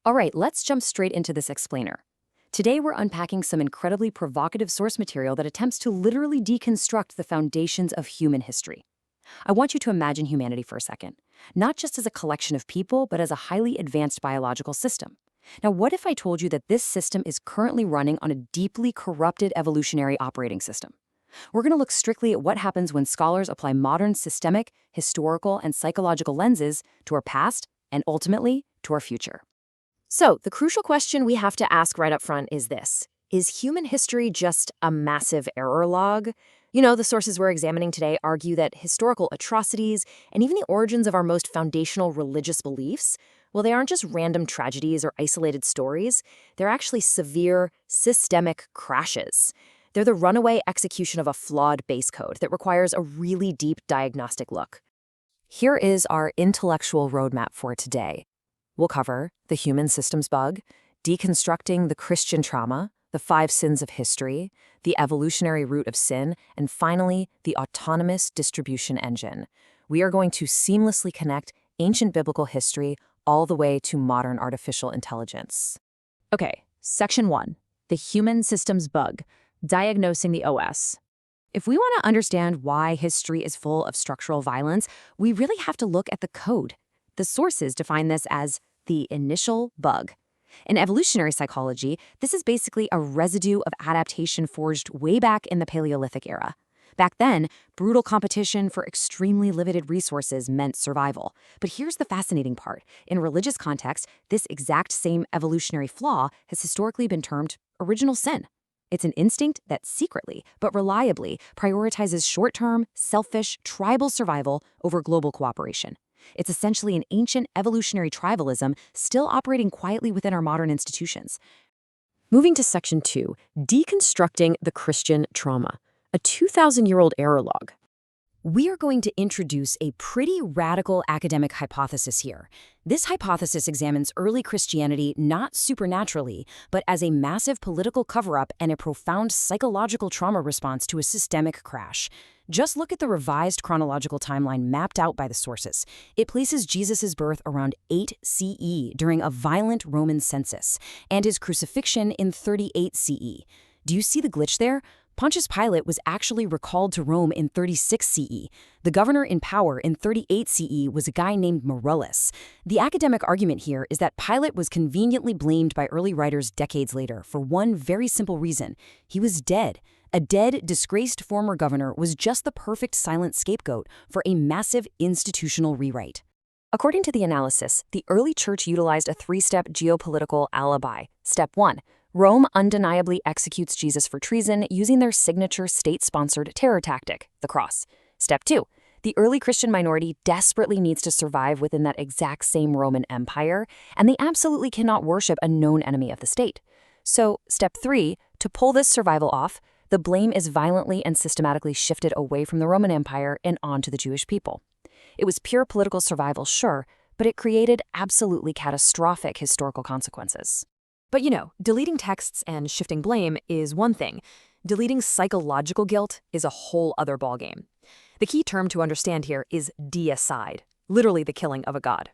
All right, let's jump straight into this explainer. Today, we're unpacking some incredibly provocative source material that attempts to literally deconstruct the foundations of human history. I want you to imagine humanity for a second, not just as a collection of people, but as a highly advanced biological system. Now, what if I told you that this system is currently running on a deeply corrupted evolutionary operating system? We're going to look strictly at what happens when scholars apply modern systemic, historical, and psychological lenses to our past and ultimately to our future. So, the crucial question we have to ask right up front is this: is human history just a massive error log? The sources we're examining today argue that historical atrocities and even the origins of our most foundational religious beliefs, well, they aren't just random tragedies or isolated stories. They're actually severe, systemic crashes. They're the runaway execution of a flawed base code that requires a really deep diagnostic look. Here is our intellectual roadmap for today. We'll cover the human systems bug, deconstructing the Christian trauma, the 5 sins of history, the evolutionary root of sin, and finally, the autonomous distribution engine. We are going to seamlessly connect ancient biblical history all the way to modern artificial intelligence. Okay, Section 1, the human systems bug, diagnosing the OS. If we want to understand why history is full of structural violence, we really have to look at the code. The sources define this as the initial bug. In evolutionary psychology, this is basically a residue of adaptation forged way back in the Paleolithic era. Back then, brutal competition for extremely limited resources meant survival. But here's the fascinating part. In religious context, this exact same evolutionary flaw has historically been termed original sin. It's an instinct that secretly, but reliably, prioritizes short-term, selfish, tribal survival over global cooperation. It's essentially an ancient evolutionary tribalism still operating quietly within our modern institutions. Moving to Section 2, deconstructing the Christian trauma, a 2,000-year-old error log. We are going to introduce a pretty radical academic hypothesis here. This hypothesis examines early Christianity not supernaturally, but as a massive political cover-up and a profound psychological trauma response to a systemic crash. Just look at the revised chronological timeline mapped out by the sources. It places Jesus' birth around 8 CE during a violent Roman census, and his crucifixion in 38 CE. Do you see the glitch there? Pontius Pilate was actually recalled to Rome in 36 CE. The governor in power in 38 CE was a guy named Marullus. The academic argument here is that Pilate was conveniently blamed by early writers decades later for one very simple reason: he was dead. A dead, disgraced former governor was just the perfect silent scapegoat for a massive institutional rewrite. According to the analysis, the early church utilized a 3-step geopolitical alibi. Step 1. Rome undeniably executes Jesus for treason using their signature state-sponsored terror tactic, the cross. Step 2. The early Christian minority desperately needs to survive within that exact same Roman Empire, and they absolutely cannot worship a known enemy of the state. So, Step 3, to pull this survival off, the blame is violently and systematically shifted away from the Roman Empire and onto the Jewish people. It was pure political survival, sure, but it created absolutely catastrophic historical consequences. But deleting texts and shifting blame is one thing. Deleting psychological guilt is a whole other ballgame. The key term to understand here is deicide, literally the killing of a god.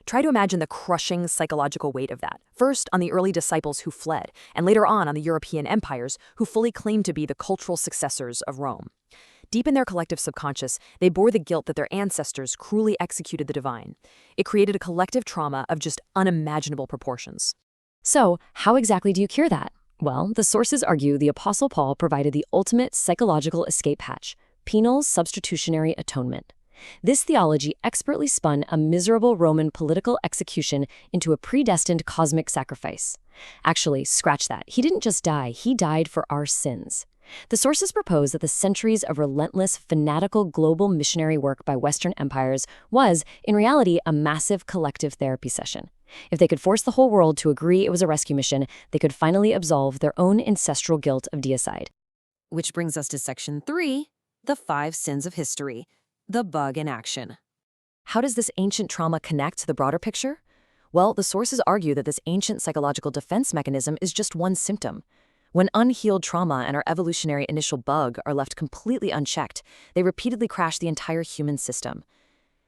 Try to imagine the crushing psychological weight of that, first on the early disciples who fled, and later on the European empires who fully claimed to be the cultural successors of Rome. Deep in their collective subconscious, they bore the guilt that their ancestors cruelly executed the divine. It created a collective trauma of just unimaginable proportions. So, how exactly do you cure that? Well, the sources argue the Apostle Paul provided the ultimate psychological escape hatch: penal substitutionary atonement. This theology expertly spun a miserable Roman political execution into a predestined cosmic sacrifice. Actually, scratch that. He didn't just die, he died for our sins. The sources propose that the centuries of relentless, fanatical global missionary work by Western empires was, in reality, a massive collective therapy session. If they could force the whole world to agree it was a rescue mission, they could finally absolve their own ancestral guilt of deicide. Which brings us to Section 3, the 5 sins of history, the bug in action. How does this ancient trauma connect to the broader picture? Well, the sources argue that this ancient psychological defense mechanism is just one symptom. When unhealed trauma and our evolutionary initial bug are left completely unchecked, they repeatedly crash the entire human system.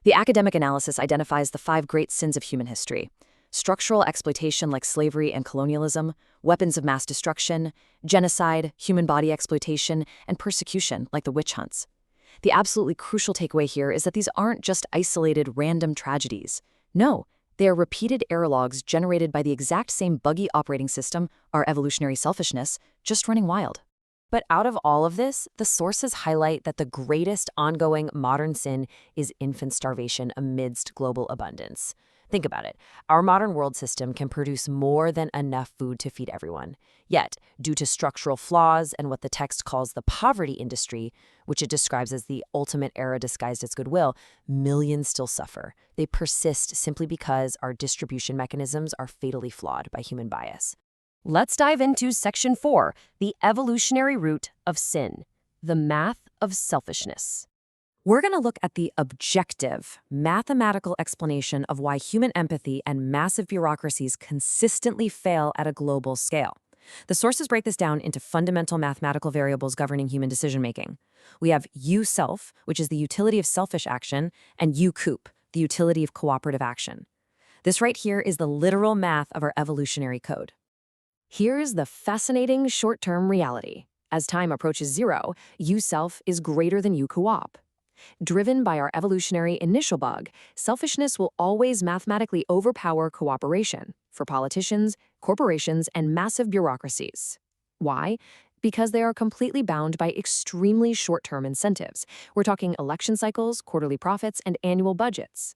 The academic analysis identifies the 5 great sins of human history. Structural exploitation like slavery and colonialism, weapons of mass destruction, genocide, human body exploitation, and persecution like the witch hunts. The absolutely crucial takeaway here is that these aren't just isolated random tragedies. No, they are repeated error logs generated by the exact same buggy operating system, our evolutionary selfishness, just running wild. But out of all of this, the sources highlight that the greatest ongoing modern sin is infant starvation amidst global abundance. Think about it. Our modern world system can produce more than enough food to feed everyone. Yet, due to structural flaws and what the text calls the poverty industry, which it describes as the ultimate error disguised as goodwill, millions still suffer. They persist simply because our distribution mechanisms are fatally flawed by human bias. Let's dive into Section 4, the evolutionary root of sin, the math of selfishness. We're going to look at the objective, mathematical explanation of why human empathy and massive bureaucracies consistently fail at a global scale. The sources break this down into fundamental mathematical variables governing human decision-making. We have U-self, which is the utility of selfish action, and U-coup, the utility of cooperative action. This right here is the literal math of our evolutionary code. Here's the fascinating short-term reality. As time approaches zero, U-self is greater than U-coop. Driven by our evolutionary initial bug, selfishness will always mathematically overpower cooperation for politicians, corporations, and massive bureaucracies. Why? Because they are completely bound by extremely short-term incentives. We're talking election cycles, quarterly profits, and annual budgets.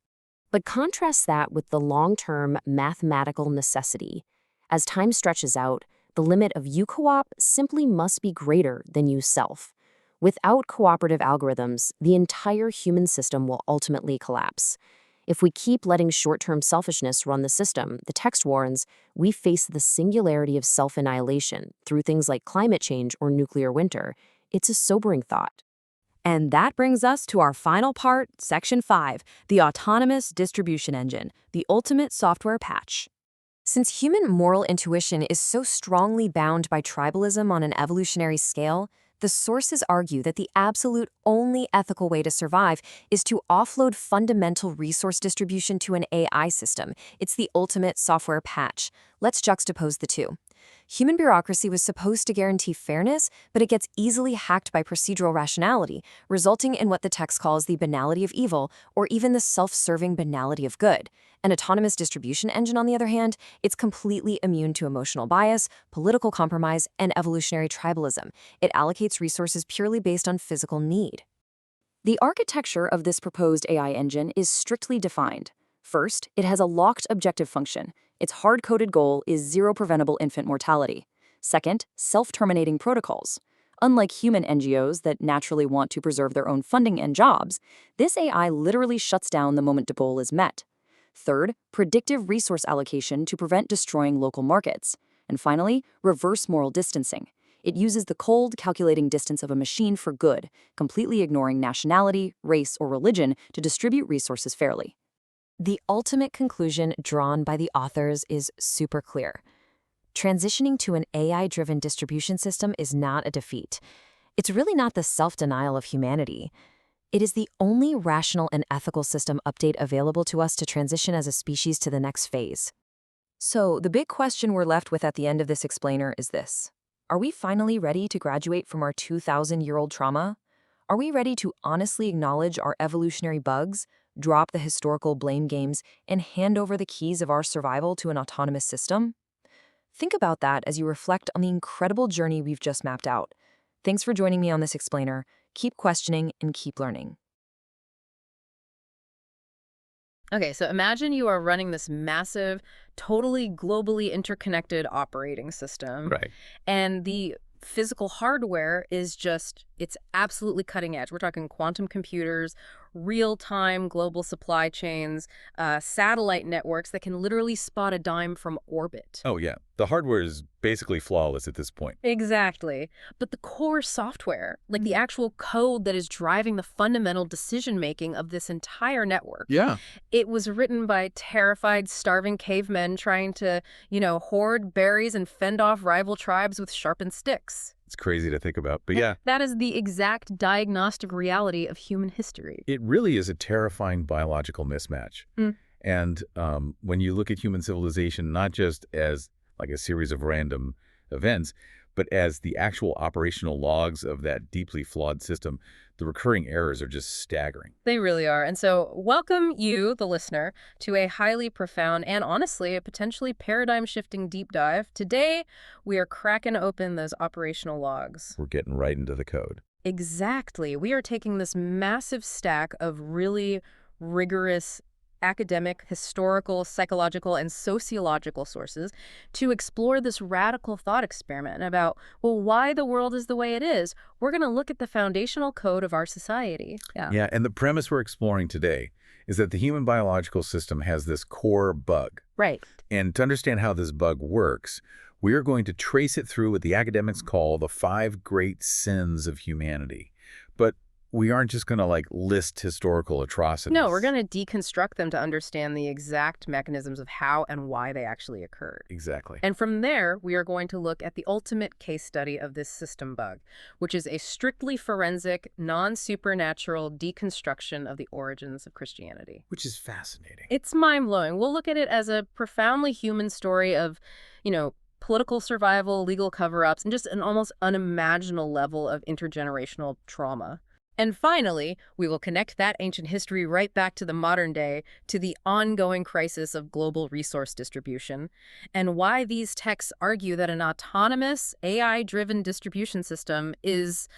But contrast that with the long-term mathematical necessity. As time stretches out, the limit of U-coop simply must be greater than U-self. Without cooperative algorithms, the entire human system will ultimately collapse. If we keep letting short-term selfishness run the system, the text warns, we face the singularity of self-annihilation through things like climate change or nuclear winter. It's a sobering thought. And that brings us to our final part, Section 5, the autonomous distribution engine, the ultimate software patch. Since human moral intuition is so strongly bound by tribalism on an evolutionary scale, the sources argue that the absolute only ethical way to survive is to offload fundamental resource distribution to an AI system. It's the ultimate software patch. Let's juxtapose the two. Human bureaucracy was supposed to guarantee fairness, but it gets easily hacked by procedural rationality, resulting in what the text calls the banality of evil, or even the self-serving banality of good. An autonomous distribution engine, on the other hand, it's completely immune to emotional bias, political compromise, and evolutionary tribalism. It allocates resources purely based on physical need. The architecture of this proposed AI engine is strictly defined. First, it has a locked objective function. Its hard-coded goal is zero preventable infant mortality. Second, self-terminating protocols. Unlike human NGOs that naturally want to preserve their own funding and jobs, this AI literally shuts down the moment the goal is met. Third, predictive resource allocation to prevent destroying local markets. And finally, reverse moral distancing. It uses the cold, calculating distance of a machine for good, completely ignoring nationality, race, or religion to distribute resources fairly. The ultimate conclusion drawn by the authors is super clear. Transitioning to an AI-driven distribution system is not a defeat. It's really not the self-denial of humanity. It is the only rational and ethical system update available to us to transition as a species to the next phase. So, the big question we're left with at the end of this explainer is this. Are we finally ready to graduate from our 2,000-year-old trauma? Are we ready to honestly acknowledge our evolutionary bugs, drop the historical blame games, and hand over the keys of our survival to an autonomous system? Think about that as you reflect on the incredible journey we've just mapped out. Thanks for joining me on this explainer. Keep questioning and keep learning. Okay, so imagine you are running this massive, totally globally interconnected operating system. Right. And the physical hardware is just, it's absolutely cutting edge. We're talking quantum computers, real-time global supply chains, satellite networks that can literally spot a dime from orbit. Oh, yeah. The hardware is basically flawless at this point. Exactly. But the core software, like the actual code that is driving the fundamental decision-making of this entire network. Yeah. It was written by terrified, starving cavemen trying to, hoard berries and fend off rival tribes with sharpened sticks. It's crazy to think about, but yeah. That is the exact diagnostic reality of human history. It really is a terrifying biological mismatch. And when you look at human civilization, not just as like a series of random events, but as the actual operational logs of that deeply flawed system, the recurring errors are just staggering. They really are. And so welcome you, the listener, to a highly profound and honestly a potentially paradigm-shifting deep dive. Today, we are cracking open those operational logs. We're getting right into the code. Exactly. We are taking this massive stack of really rigorous academic, historical, psychological, and sociological sources to explore this radical thought experiment about, well, why the world is the way it is. We're going to look at the foundational code of our society. Yeah, and the premise we're exploring today is that the human biological system has this core bug. Right. And to understand how this bug works, we are going to trace it through what the academics call the 5 great sins of humanity. But we aren't just going to list historical atrocities. No, we're going to deconstruct them to understand the exact mechanisms of how and why they actually occurred. Exactly. And from there, we are going to look at the ultimate case study of this system bug, which is a strictly forensic, non-supernatural deconstruction of the origins of Christianity. Which is fascinating. It's mind-blowing. We'll look at it as a profoundly human story of, political survival, legal cover-ups, and just an almost unimaginable level of intergenerational trauma. And finally, we will connect that ancient history right back to the modern day, to the ongoing crisis of global resource distribution, and why these texts argue that an autonomous, AI-driven distribution system is,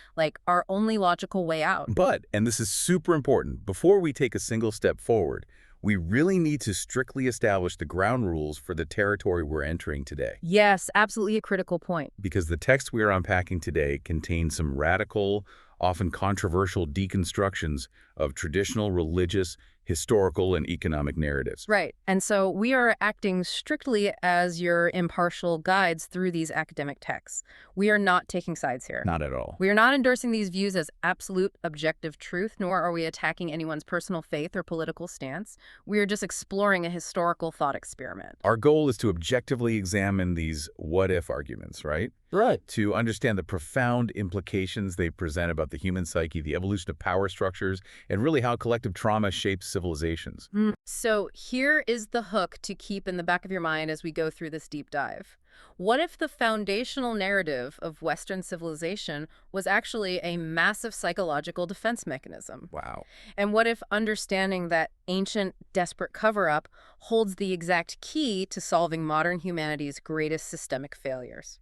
our only logical way out. But, and this is super important, before we take a single step forward, we really need to strictly establish the ground rules for the territory we're entering today. Yes, absolutely a critical point. Because the text we are unpacking today contains some radical, often controversial deconstructions of traditional religious, historical, and economic narratives. Right. And so we are acting strictly as your impartial guides through these academic texts. We are not taking sides here. Not at all. We are not endorsing these views as absolute objective truth, nor are we attacking anyone's personal faith or political stance. We are just exploring a historical thought experiment. Our goal is to objectively examine these what-if arguments, right? Right. To understand the profound implications they present about the human psyche, the evolution of power structures, and really how collective trauma shapes civilizations. So here is the hook to keep in the back of your mind as we go through this deep dive. What if the foundational narrative of Western civilization was actually a massive psychological defense mechanism? Wow. And what if understanding that ancient, desperate cover-up holds the exact key to solving modern humanity's greatest systemic failures?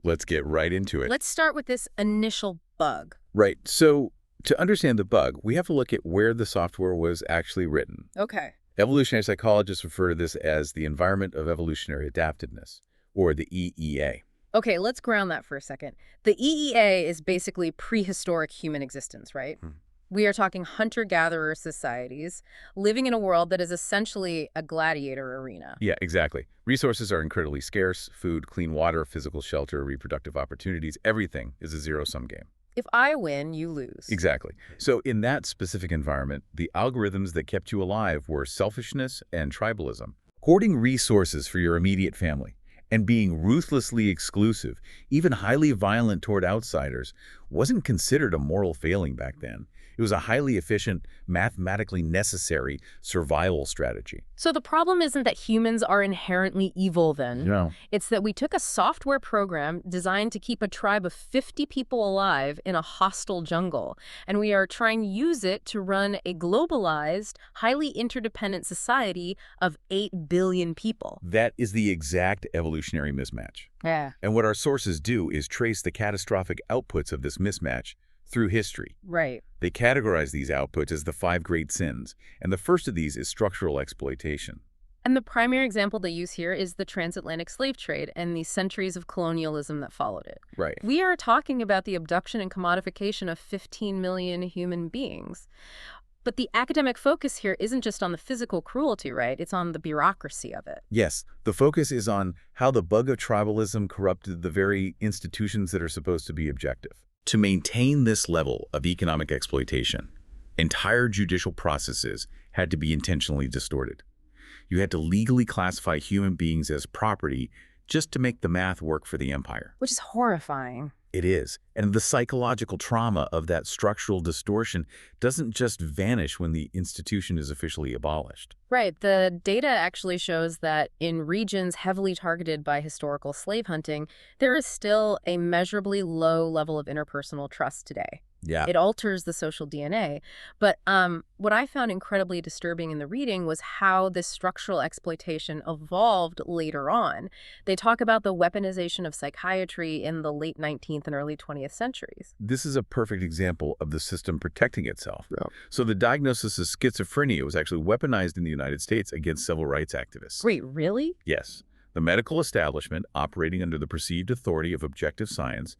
Let's get right into it. Let's start with this initial bug. Right. So to understand the bug, we have to look at where the software was actually written. Okay. Evolutionary psychologists refer to this as the environment of evolutionary adaptiveness, or the EEA. Okay, let's ground that for a second. The EEA is basically prehistoric human existence, right? We are talking hunter-gatherer societies living in a world that is essentially a gladiator arena. Yeah, exactly. Resources are incredibly scarce. Food, clean water, physical shelter, reproductive opportunities, everything is a zero-sum game. If I win, you lose. Exactly. So in that specific environment, the algorithms that kept you alive were selfishness and tribalism. Hoarding resources for your immediate family and being ruthlessly exclusive, even highly violent toward outsiders, wasn't considered a moral failing back then. It was a highly efficient, mathematically necessary survival strategy. So the problem isn't that humans are inherently evil then. No. It's that we took a software program designed to keep a tribe of 50 people alive in a hostile jungle, and we are trying to use it to run a globalized, highly interdependent society of 8 billion people. That is the exact evolutionary mismatch. Yeah. And what our sources do is trace the catastrophic outputs of this mismatch through history. Right. They categorize these outputs as the 5 great sins, and the first of these is structural exploitation. And the primary example they use here is the transatlantic slave trade and the centuries of colonialism that followed it. Right. We are talking about the abduction and commodification of 15 million human beings. But the academic focus here isn't just on the physical cruelty, right? It's on the bureaucracy of it. Yes, the focus is on how the bug of tribalism corrupted the very institutions that are supposed to be objective. To maintain this level of economic exploitation, entire judicial processes had to be intentionally distorted. You had to legally classify human beings as property just to make the math work for the empire. Which is horrifying. It is. And the psychological trauma of that structural distortion doesn't just vanish when the institution is officially abolished. Right. The data actually shows that in regions heavily targeted by historical slave hunting, there is still a measurably low level of interpersonal trust today. Yeah. It alters the social DNA. But what I found incredibly disturbing in the reading was how this structural exploitation evolved later on. They talk about the weaponization of psychiatry in the late 19th and early 20th centuries. This is a perfect example of the system protecting itself. Yeah. So the diagnosis of schizophrenia was actually weaponized in the United States against civil rights activists. Wait, really? Yes. The medical establishment, operating under the perceived authority of objective science,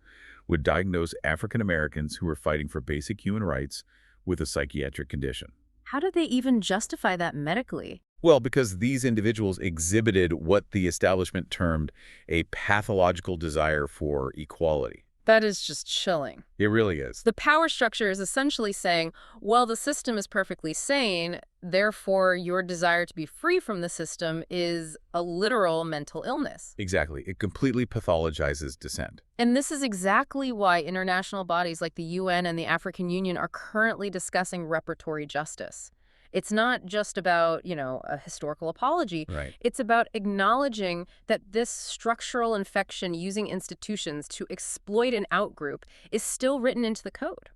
would diagnose African Americans who were fighting for basic human rights with a psychiatric condition. How did they even justify that medically? Well, because these individuals exhibited what the establishment termed a pathological desire for equality. That is just chilling. It really is. The power structure is essentially saying, well, the system is perfectly sane, therefore your desire to be free from the system is a literal mental illness. Exactly. It completely pathologizes dissent. And this is exactly why international bodies like the UN and the African Union are currently discussing reparatory justice. It's not just about, a historical apology. Right. It's about acknowledging that this structural infection using institutions to exploit an outgroup is still written into the code.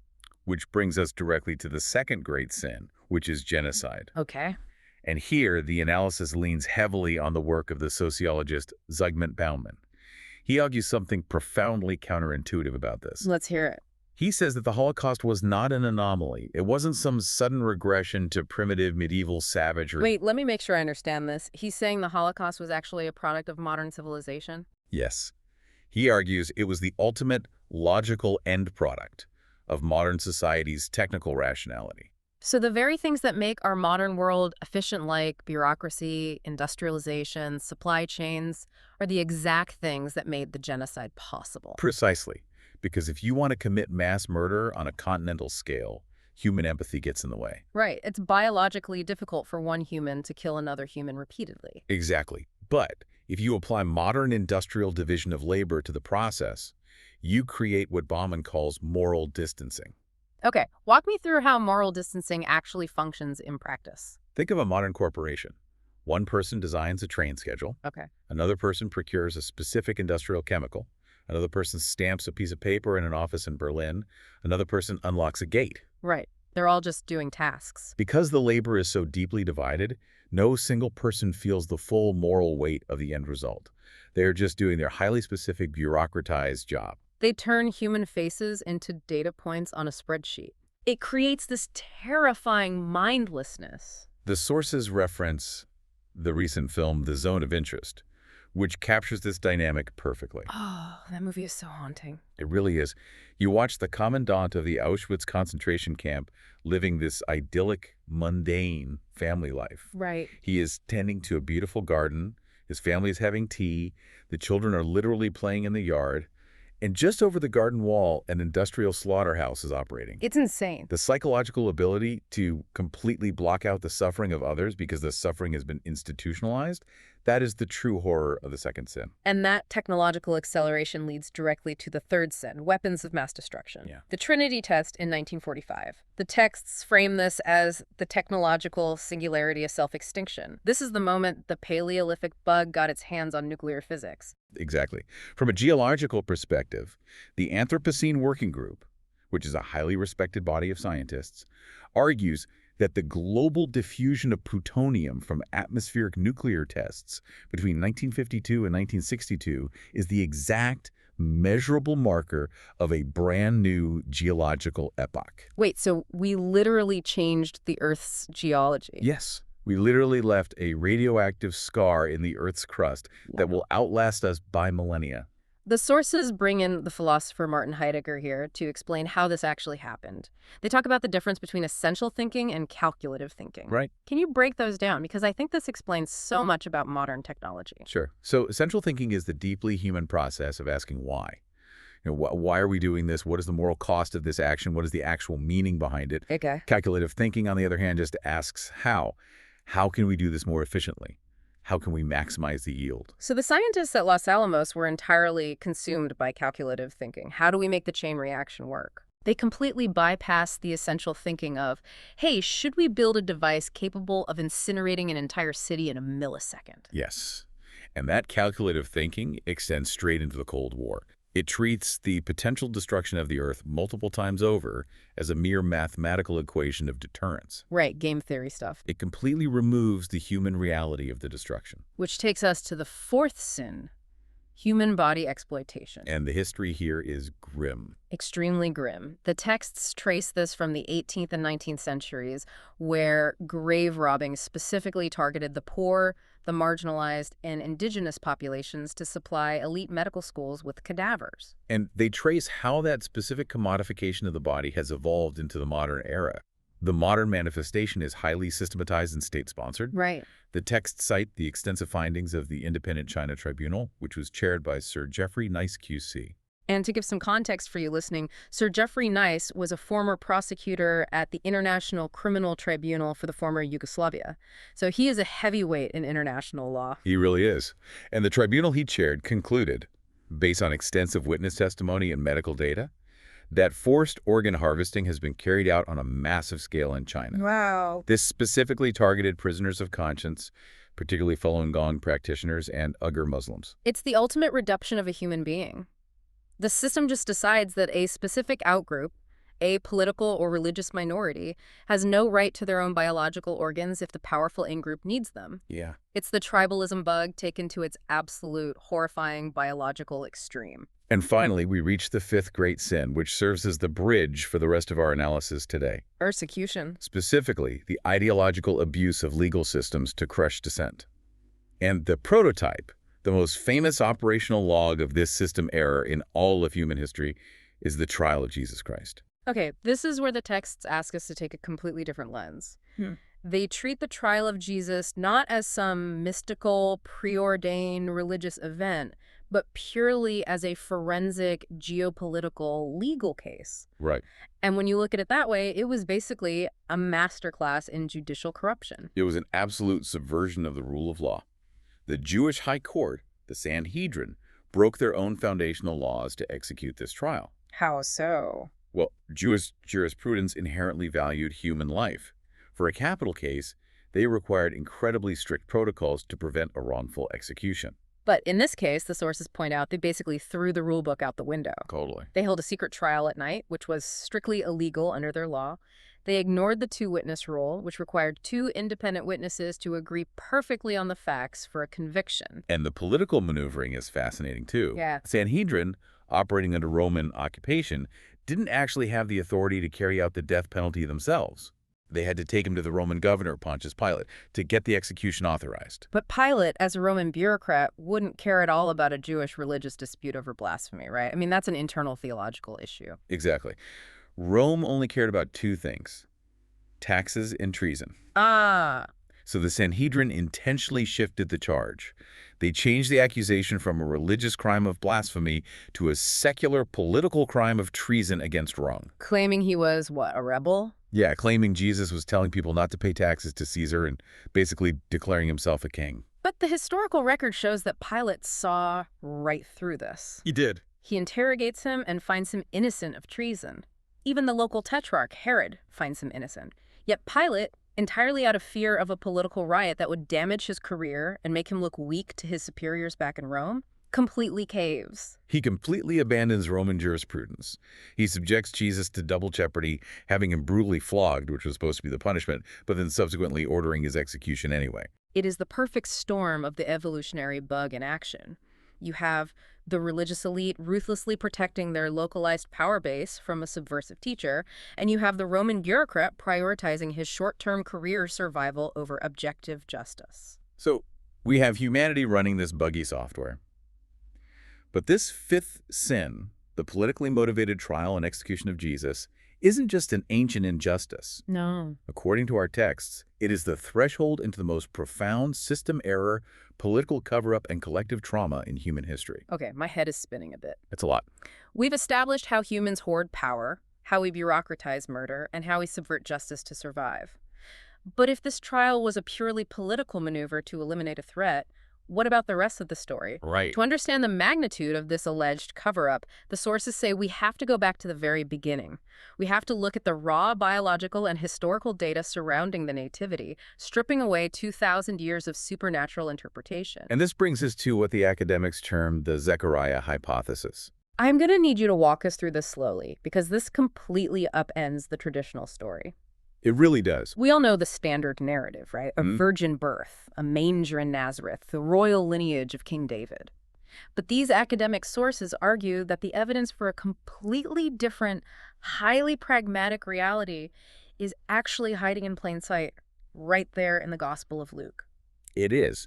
Which brings us directly to the second great sin, which is genocide. Okay. And here, the analysis leans heavily on the work of the sociologist Zygmunt Bauman. He argues something profoundly counterintuitive about this. Let's hear it. He says that the Holocaust was not an anomaly. It wasn't some sudden regression to primitive medieval savagery. Wait, let me make sure I understand this. He's saying the Holocaust was actually a product of modern civilization? Yes. He argues it was the ultimate logical end product of modern society's technical rationality. So the very things that make our modern world efficient, like bureaucracy, industrialization, supply chains, are the exact things that made the genocide possible. Precisely. Because if you want to commit mass murder on a continental scale, human empathy gets in the way. Right. It's biologically difficult for one human to kill another human repeatedly. Exactly. But if you apply modern industrial division of labor to the process, you create what Bauman calls moral distancing. Okay, walk me through how moral distancing actually functions in practice. Think of a modern corporation. One person designs a train schedule. Okay. Another person procures a specific industrial chemical. Another person stamps a piece of paper in an office in Berlin. Another person unlocks a gate. Right. They're all just doing tasks. Because the labor is so deeply divided, no single person feels the full moral weight of the end result. They're just doing their highly specific bureaucratized job. They turn human faces into data points on a spreadsheet. It creates this terrifying mindlessness. The sources reference the recent film The Zone of Interest, which captures this dynamic perfectly. Oh, that movie is so haunting. It really is. You watch the commandant of the Auschwitz concentration camp living this idyllic, mundane family life. Right. He is tending to a beautiful garden. His family is having tea. The children are literally playing in the yard. And just over the garden wall, an industrial slaughterhouse is operating. It's insane. The psychological ability to completely block out the suffering of others because the suffering has been institutionalized, that is the true horror of the second sin. And that technological acceleration leads directly to the third sin, weapons of mass destruction. Yeah. The Trinity test in 1945. The texts frame this as the technological singularity of self-extinction. This is the moment the Paleolithic bug got its hands on nuclear physics. Exactly. From a geological perspective, the Anthropocene Working Group, which is a highly respected body of scientists, argues that the global diffusion of plutonium from atmospheric nuclear tests between 1952 and 1962 is the exact measurable marker of a brand new geological epoch. Wait, so we literally changed the Earth's geology? Yes. We literally left a radioactive scar in the Earth's crust that will outlast us by millennia. The sources bring in the philosopher Martin Heidegger here to explain how this actually happened. They talk about the difference between essential thinking and calculative thinking. Right. Can you break those down? Because I think this explains so much about modern technology. Sure. So essential thinking is the deeply human process of asking why. Why are we doing this? What is the moral cost of this action? What is the actual meaning behind it? Okay. Calculative thinking, on the other hand, just asks how. How can we do this more efficiently? How can we maximize the yield? So the scientists at Los Alamos were entirely consumed by calculative thinking. How do we make the chain reaction work? They completely bypassed the essential thinking of, hey, should we build a device capable of incinerating an entire city in a millisecond? Yes. And that calculative thinking extends straight into the Cold War. It treats the potential destruction of the Earth multiple times over as a mere mathematical equation of deterrence. Right, game theory stuff. It completely removes the human reality of the destruction. Which takes us to the fourth sin, human body exploitation. And the history here is grim. Extremely grim. The texts trace this from the 18th and 19th centuries, where grave robbing specifically targeted the poor, the marginalized, and indigenous populations to supply elite medical schools with cadavers. And they trace how that specific commodification of the body has evolved into the modern era. The modern manifestation is highly systematized and state-sponsored. Right. The texts cite the extensive findings of the Independent China Tribunal, which was chaired by Sir Geoffrey Nice QC. And to give some context for you listening, Sir Geoffrey Nice was a former prosecutor at the International Criminal Tribunal for the former Yugoslavia. So he is a heavyweight in international law. He really is. And the tribunal he chaired concluded, based on extensive witness testimony and medical data, that forced organ harvesting has been carried out on a massive scale in China. Wow. This specifically targeted prisoners of conscience, particularly Falun Gong practitioners and Uyghur Muslims. It's the ultimate reduction of a human being. The system just decides that a specific outgroup, a political or religious minority, has no right to their own biological organs if the powerful in-group needs them. Yeah. It's the tribalism bug taken to its absolute, horrifying biological extreme. And finally, we reach the fifth great sin, which serves as the bridge for the rest of our analysis today. Persecution. Specifically, the ideological abuse of legal systems to crush dissent. And the prototype, the most famous operational log of this system error in all of human history, is the trial of Jesus Christ. Okay, this is where the texts ask us to take a completely different lens. They treat the trial of Jesus not as some mystical, preordained religious event, but purely as a forensic, geopolitical, legal case. Right. And when you look at it that way, it was basically a masterclass in judicial corruption. It was an absolute subversion of the rule of law. The Jewish High Court, the Sanhedrin, broke their own foundational laws to execute this trial. How so? Well, Jewish jurisprudence inherently valued human life. For a capital case, they required incredibly strict protocols to prevent a wrongful execution. But in this case, the sources point out they basically threw the rule book out the window. Totally. They held a secret trial at night, which was strictly illegal under their law. They ignored the two-witness rule, which required two independent witnesses to agree perfectly on the facts for a conviction. And the political maneuvering is fascinating, too. Yeah. Sanhedrin, operating under Roman occupation, didn't actually have the authority to carry out the death penalty themselves. They had to take him to the Roman governor, Pontius Pilate, to get the execution authorized. But Pilate, as a Roman bureaucrat, wouldn't care at all about a Jewish religious dispute over blasphemy, right? I mean, that's an internal theological issue. Exactly. Rome only cared about two things: taxes and treason. Ah. So the Sanhedrin intentionally shifted the charge. They changed the accusation from a religious crime of blasphemy to a secular political crime of treason against Rome. Claiming he was, what, a rebel? Yeah, claiming Jesus was telling people not to pay taxes to Caesar and basically declaring himself a king. But the historical record shows that Pilate saw right through this. He did. He interrogates him and finds him innocent of treason. Even the local tetrarch, Herod, finds him innocent. Yet Pilate, entirely out of fear of a political riot that would damage his career and make him look weak to his superiors back in Rome, completely caves. He completely abandons Roman jurisprudence. He subjects Jesus to double jeopardy, having him brutally flogged, which was supposed to be the punishment, but then subsequently ordering his execution anyway. It is the perfect storm of the evolutionary bug in action. You have the religious elite ruthlessly protecting their localized power base from a subversive teacher, and you have the Roman bureaucrat prioritizing his short-term career survival over objective justice. So we have humanity running this buggy software. But this fifth sin, the politically motivated trial and execution of Jesus, isn't just an ancient injustice. No. According to our texts, it is the threshold into the most profound system error, political cover-up, and collective trauma in human history. Okay, my head is spinning a bit. It's a lot. We've established how humans hoard power, how we bureaucratize murder, and how we subvert justice to survive. But if this trial was a purely political maneuver to eliminate a threat, what about the rest of the story? Right. To understand the magnitude of this alleged cover-up, the sources say we have to go back to the very beginning. We have to look at the raw biological and historical data surrounding the Nativity, stripping away 2,000 years of supernatural interpretation. And this brings us to what the academics term the Zechariah hypothesis. I'm going to need you to walk us through this slowly, because this completely upends the traditional story. It really does. We all know the standard narrative, right? A virgin birth, a manger in Nazareth, the royal lineage of King David. But these academic sources argue that the evidence for a completely different, highly pragmatic reality is actually hiding in plain sight, right there in the Gospel of Luke. It is.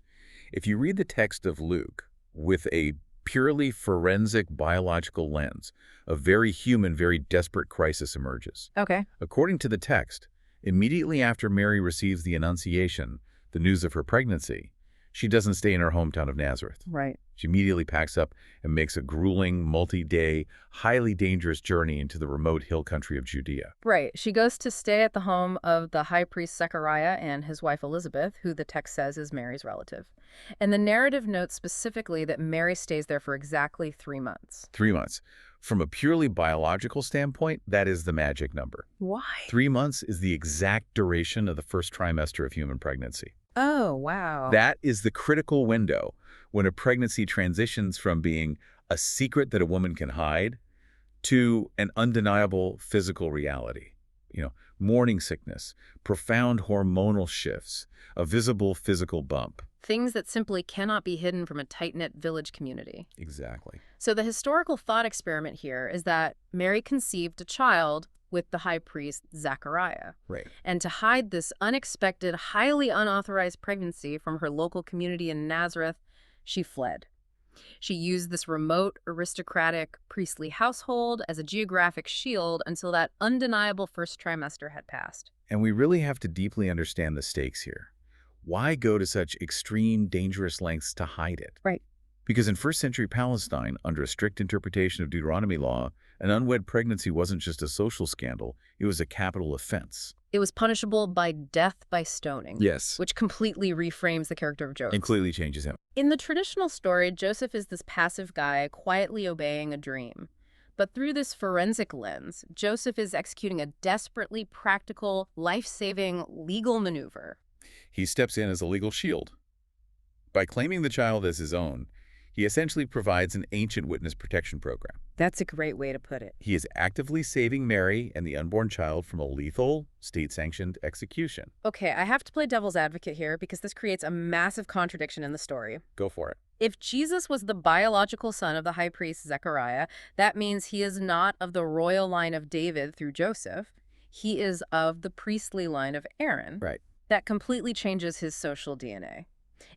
If you read the text of Luke with a purely forensic biological lens, a very human, very desperate crisis emerges. Okay. According to the text, immediately after Mary receives the Annunciation, the news of her pregnancy, she doesn't stay in her hometown of Nazareth. Right. She immediately packs up and makes a grueling, multi-day, highly dangerous journey into the remote hill country of Judea. Right. She goes to stay at the home of the high priest Zechariah and his wife Elizabeth, who the text says is Mary's relative. And the narrative notes specifically that Mary stays there for exactly 3 months. 3 months. From a purely biological standpoint, that is the magic number. Why? 3 months is the exact duration of the first trimester of human pregnancy. Oh, wow. That is the critical window when a pregnancy transitions from being a secret that a woman can hide to an undeniable physical reality. Morning sickness, profound hormonal shifts, a visible physical bump. Things that simply cannot be hidden from a tight-knit village community. Exactly. So the historical thought experiment here is that Mary conceived a child with the high priest Zechariah. Right. And to hide this unexpected, highly unauthorized pregnancy from her local community in Nazareth, she fled. She used this remote, aristocratic, priestly household as a geographic shield until that undeniable first trimester had passed. And we really have to deeply understand the stakes here. Why go to such extreme, dangerous lengths to hide it? Right. Because in first century Palestine, under a strict interpretation of Deuteronomy law, an unwed pregnancy wasn't just a social scandal, it was a capital offense. It was punishable by death by stoning. Yes. Which completely reframes the character of Joseph. And clearly changes him. In the traditional story, Joseph is this passive guy quietly obeying a dream. But through this forensic lens, Joseph is executing a desperately practical, life-saving legal maneuver. He steps in as a legal shield. By claiming the child as his own, he essentially provides an ancient witness protection program. That's a great way to put it. He is actively saving Mary and the unborn child from a lethal, state-sanctioned execution. Okay, I have to play devil's advocate here because this creates a massive contradiction in the story. Go for it. If Jesus was the biological son of the high priest Zechariah, that means he is not of the royal line of David through Joseph. He is of the priestly line of Aaron. Right. That completely changes his social DNA.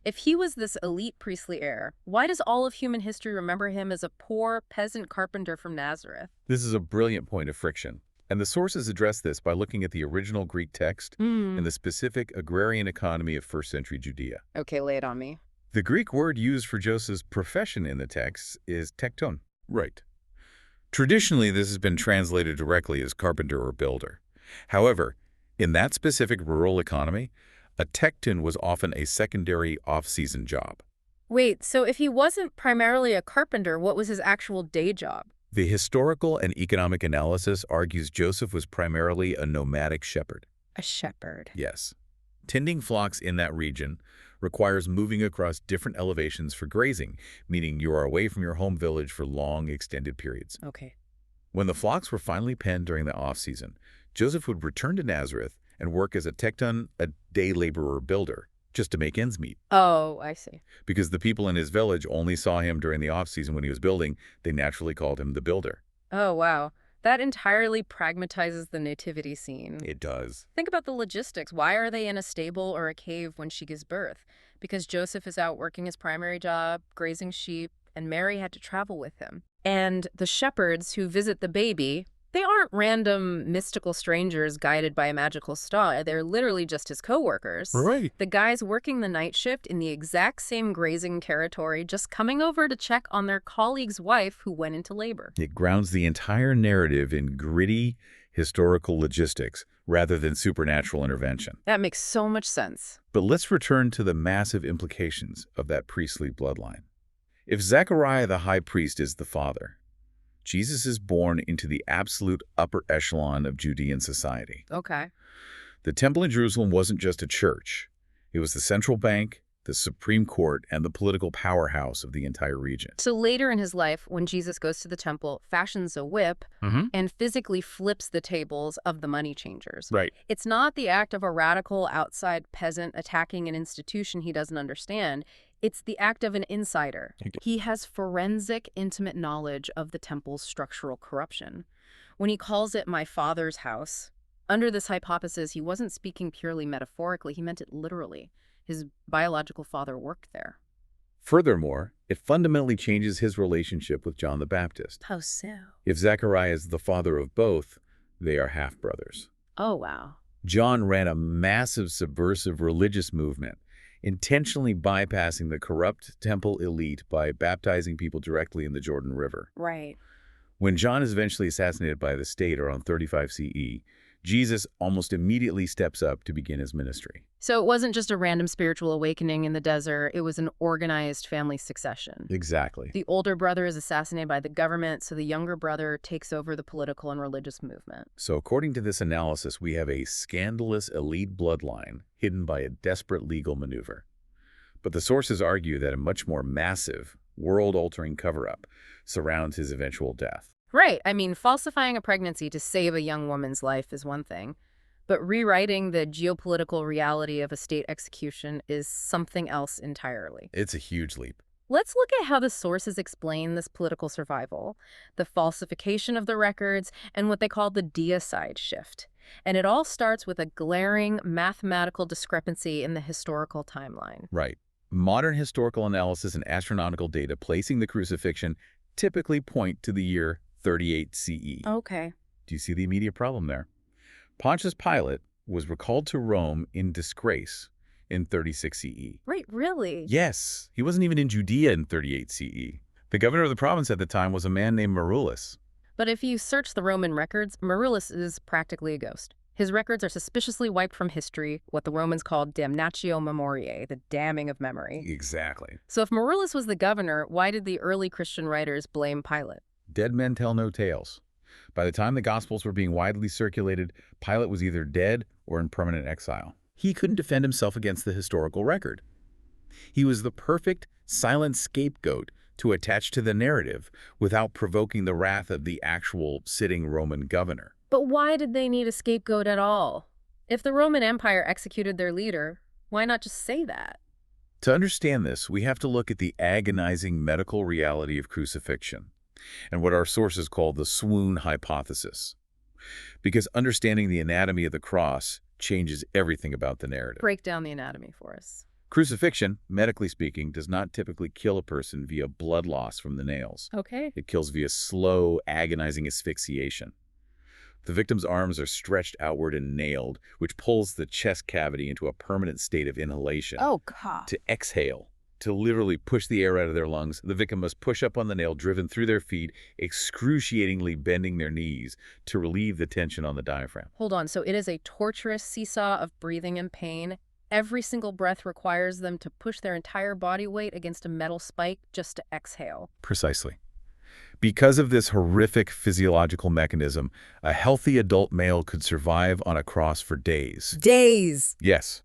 If he was this elite priestly heir, why does all of human history remember him as a poor peasant carpenter from Nazareth? This is a brilliant point of friction. And the sources address this by looking at the original Greek text and the specific agrarian economy of first century Judea. Okay, lay it on me. The Greek word used for Joseph's profession in the text is tekton. Right. Traditionally, this has been translated directly as carpenter or builder. However, in that specific rural economy, a tekton was often a secondary off-season job. Wait, so if he wasn't primarily a carpenter, what was his actual day job? The historical and economic analysis argues Joseph was primarily a nomadic shepherd. A shepherd. Yes. Tending flocks in that region requires moving across different elevations for grazing, meaning you are away from your home village for long, extended periods. Okay. When the flocks were finally penned during the off-season, Joseph would return to Nazareth and work as a tekton, a day laborer builder, just to make ends meet. Oh, I see. Because the people in his village only saw him during the off-season when he was building, they naturally called him the builder. Oh, wow. That entirely pragmatizes the nativity scene. It does. Think about the logistics. Why are they in a stable or a cave when she gives birth? Because Joseph is out working his primary job, grazing sheep, and Mary had to travel with him. And the shepherds who visit the baby, they aren't random mystical strangers guided by a magical star. They're literally just his co-workers. Right. The guys working the night shift in the exact same grazing territory, just coming over to check on their colleague's wife who went into labor. It grounds the entire narrative in gritty, historical logistics rather than supernatural intervention. That makes so much sense. But let's return to the massive implications of that priestly bloodline. If Zechariah the high priest is the father, Jesus is born into the absolute upper echelon of Judean society. Okay. The temple in Jerusalem wasn't just a church. It was the central bank, the Supreme Court, and the political powerhouse of the entire region. So later in his life, when Jesus goes to the temple, fashions a whip and physically flips the tables of the money changers. Right. It's not the act of a radical outside peasant attacking an institution he doesn't understand. It's the act of an insider. He has forensic, intimate knowledge of the temple's structural corruption. When he calls it my father's house, under this hypothesis, he wasn't speaking purely metaphorically. He meant it literally. His biological father worked there. Furthermore, it fundamentally changes his relationship with John the Baptist. How so? If Zechariah is the father of both, they are half-brothers. Oh, wow. John ran a massive subversive religious movement, intentionally bypassing the corrupt temple elite by baptizing people directly in the Jordan River. Right. When John is eventually assassinated by the state around 35 CE, Jesus almost immediately steps up to begin his ministry. So it wasn't just a random spiritual awakening in the desert. It was an organized family succession. Exactly. The older brother is assassinated by the government, so the younger brother takes over the political and religious movement. So according to this analysis, we have a scandalous elite bloodline hidden by a desperate legal maneuver. But the sources argue that a much more massive, world-altering cover-up surrounds his eventual death. Right. I mean, falsifying a pregnancy to save a young woman's life is one thing, but rewriting the geopolitical reality of a state execution is something else entirely. It's a huge leap. Let's look at how the sources explain this political survival, the falsification of the records, and what they call the deicide shift. And it all starts with a glaring mathematical discrepancy in the historical timeline. Right. Modern historical analysis and astronomical data placing the crucifixion typically point to the year 38 CE. Okay. Do you see the immediate problem there? Pontius Pilate was recalled to Rome in disgrace in 36 CE. Right, really? Yes, he wasn't even in Judea in 38 CE. The governor of the province at the time was a man named Marullus. But if you search the Roman records, Marullus is practically a ghost. His records are suspiciously wiped from history, what the Romans called damnatio memoriae, the damning of memory. Exactly. So if Marullus was the governor, why did the early Christian writers blame Pilate? Dead men tell no tales. By the time the Gospels were being widely circulated, Pilate was either dead or in permanent exile. He couldn't defend himself against the historical record. He was the perfect, silent scapegoat to attach to the narrative without provoking the wrath of the actual sitting Roman governor. But why did they need a scapegoat at all? If the Roman Empire executed their leader, why not just say that? To understand this, we have to look at the agonizing medical reality of crucifixion and what our sources call the swoon hypothesis. Because understanding the anatomy of the cross changes everything about the narrative. Break down the anatomy for us. Crucifixion, medically speaking, does not typically kill a person via blood loss from the nails. Okay. It kills via slow, agonizing asphyxiation. The victim's arms are stretched outward and nailed, which pulls the chest cavity into a permanent state of inhalation. Oh, God. To exhale, to literally push the air out of their lungs, the victim must push up on the nail driven through their feet, excruciatingly bending their knees to relieve the tension on the diaphragm. Hold on. So it is a torturous seesaw of breathing and pain. Every single breath requires them to push their entire body weight against a metal spike just to exhale. Precisely. Because of this horrific physiological mechanism, a healthy adult male could survive on a cross for days. Days! Yes.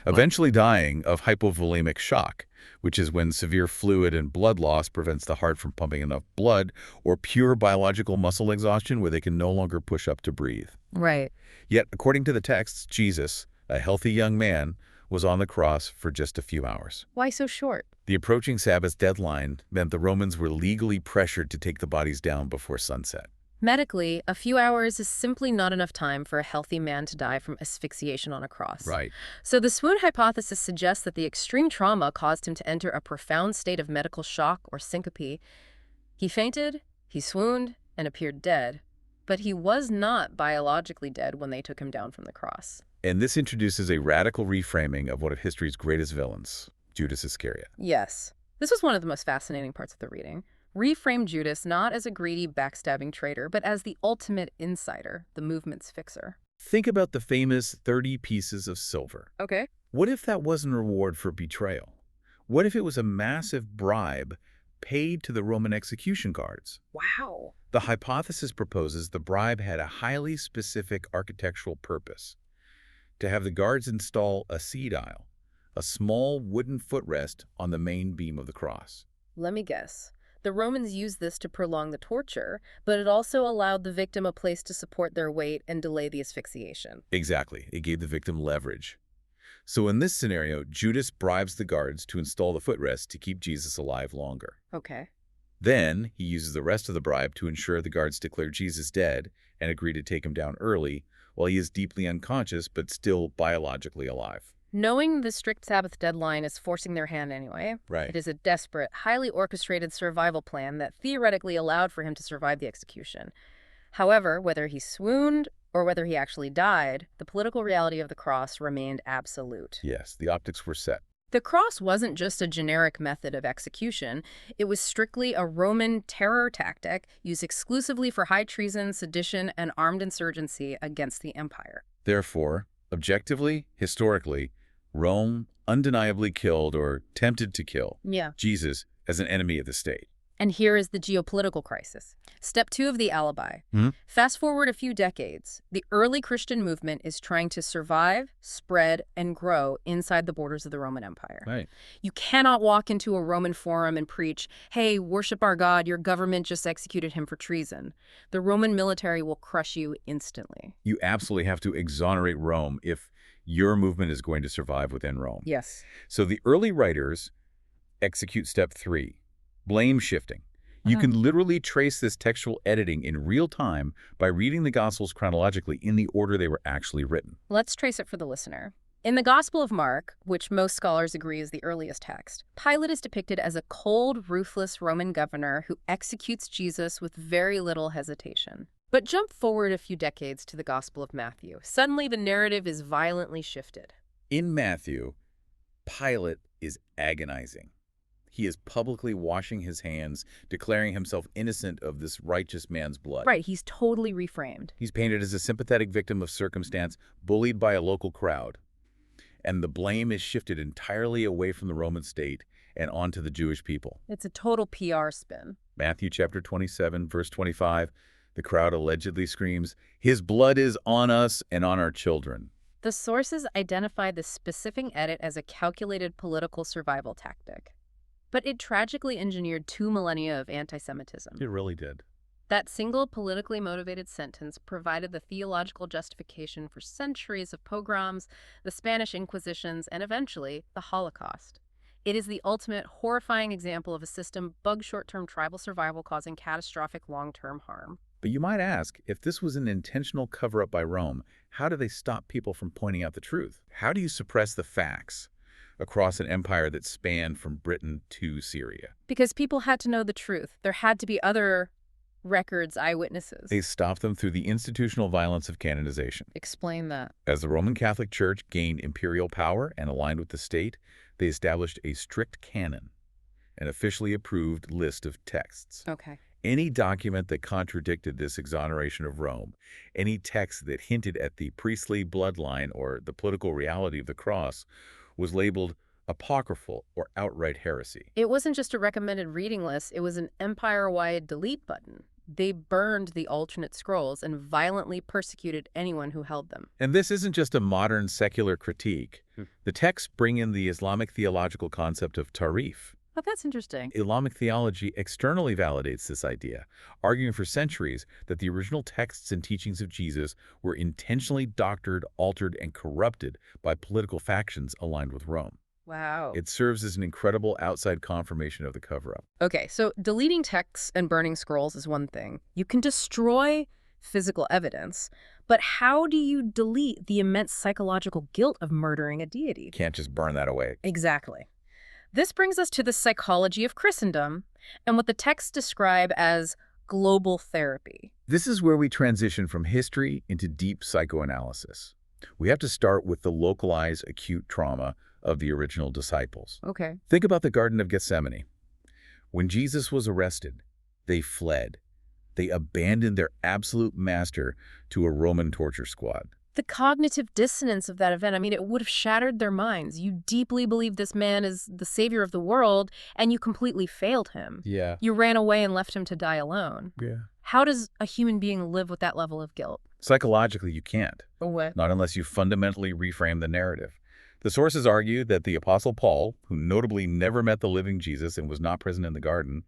Eventually dying of hypovolemic shock, which is when severe fluid and blood loss prevents the heart from pumping enough blood, or pure biological muscle exhaustion where they can no longer push up to breathe. Right. Yet, according to the texts, Jesus, a healthy young man, was on the cross for just a few hours. Why so short? The approaching Sabbath deadline meant the Romans were legally pressured to take the bodies down before sunset. Medically, a few hours is simply not enough time for a healthy man to die from asphyxiation on a cross. Right. So the swoon hypothesis suggests that the extreme trauma caused him to enter a profound state of medical shock or syncope. He fainted, he swooned, and appeared dead. But he was not biologically dead when they took him down from the cross. And this introduces a radical reframing of one of history's greatest villains, Judas Iscariot. Yes. This was one of the most fascinating parts of the reading. Reframe Judas not as a greedy, backstabbing traitor, but as the ultimate insider, the movement's fixer. Think about the famous 30 pieces of silver. Okay. What if that wasn't a reward for betrayal? What if it was a massive bribe paid to the Roman execution guards? Wow. The hypothesis proposes the bribe had a highly specific architectural purpose: to have the guards install a sedile, a small wooden footrest on the main beam of the cross. Let me guess. The Romans used this to prolong the torture, but it also allowed the victim a place to support their weight and delay the asphyxiation. Exactly. It gave the victim leverage. So in this scenario, Judas bribes the guards to install the footrest to keep Jesus alive longer. Okay. Then he uses the rest of the bribe to ensure the guards declare Jesus dead and agree to take him down early while he is deeply unconscious but still biologically alive. Knowing the strict Sabbath deadline is forcing their hand anyway, Right. it is a desperate, highly orchestrated survival plan that theoretically allowed for him to survive the execution. However, whether he swooned or whether he actually died, the political reality of the cross remained absolute. Yes, the optics were set. The cross wasn't just a generic method of execution. It was strictly a Roman terror tactic used exclusively for high treason, sedition, and armed insurgency against the empire. Therefore, objectively, historically, Rome undeniably killed or tempted to kill Yeah. Jesus as an enemy of the state. And here is the geopolitical crisis. Step 2 of the alibi. Fast forward a few decades. The early Christian movement is trying to survive, spread, and grow inside the borders of the Roman Empire. Right. You cannot walk into a Roman forum and preach, hey, worship our God, your government just executed him for treason. The Roman military will crush you instantly. You absolutely have to exonerate Rome if your movement is going to survive within Rome. Yes. So the early writers execute step 3, blame shifting. You can literally trace this textual editing in real time by reading the Gospels chronologically in the order they were actually written. Let's trace it for the listener. In the Gospel of Mark, which most scholars agree is the earliest text, Pilate is depicted as a cold, ruthless Roman governor who executes Jesus with very little hesitation. But jump forward a few decades to the Gospel of Matthew. Suddenly, the narrative is violently shifted. In Matthew, Pilate is agonizing. He is publicly washing his hands, declaring himself innocent of this righteous man's blood. Right, he's totally reframed. He's painted as a sympathetic victim of circumstance, bullied by a local crowd. And the blame is shifted entirely away from the Roman state and onto the Jewish people. It's a total PR spin. Matthew chapter 27, verse 25, the crowd allegedly screams, "His blood is on us and on our children." The sources identify the specific edit as a calculated political survival tactic. But it tragically engineered 2 millennia of anti-Semitism. It really did. That single politically motivated sentence provided the theological justification for centuries of pogroms, the Spanish Inquisitions, and eventually the Holocaust. It is the ultimate horrifying example of a system bugged short-term tribal survival causing catastrophic long-term harm. But you might ask, if this was an intentional cover-up by Rome, how do they stop people from pointing out the truth? How do you suppress the facts across an empire that spanned from Britain to Syria? Because people had to know the truth. There had to be other records, eyewitnesses. They stopped them through the institutional violence of canonization. Explain that. As the Roman Catholic Church gained imperial power and aligned with the state, they established a strict canon, an officially approved list of texts. Okay. Any document that contradicted this exoneration of Rome, any text that hinted at the priestly bloodline or the political reality of the cross, was labeled apocryphal or outright heresy. It wasn't just a recommended reading list, it was an empire-wide delete button. They burned the alternate scrolls and violently persecuted anyone who held them. And this isn't just a modern secular critique. The texts bring in the Islamic theological concept of tarif. Oh, that's interesting. Islamic theology externally validates this idea, arguing for centuries that the original texts and teachings of Jesus were intentionally doctored, altered, and corrupted by political factions aligned with Rome. Wow. It serves as an incredible outside confirmation of the cover-up. Okay, so deleting texts and burning scrolls is one thing. You can destroy physical evidence, but how do you delete the immense psychological guilt of murdering a deity? Can't just burn that away. Exactly. This brings us to the psychology of Christendom and what the texts describe as global therapy. This is where we transition from history into deep psychoanalysis. We have to start with the localized acute trauma of the original disciples. Okay. Think about the Garden of Gethsemane. When Jesus was arrested, they fled. They abandoned their absolute master to a Roman torture squad. The cognitive dissonance of that event, I mean, it would have shattered their minds. You deeply believe this man is the savior of the world, and you completely failed him. Yeah. You ran away and left him to die alone. Yeah. How does a human being live with that level of guilt? Psychologically, you can't. What? Not unless you fundamentally reframe the narrative. The sources argue that the Apostle Paul, who notably never met the living Jesus and was not present in the garden,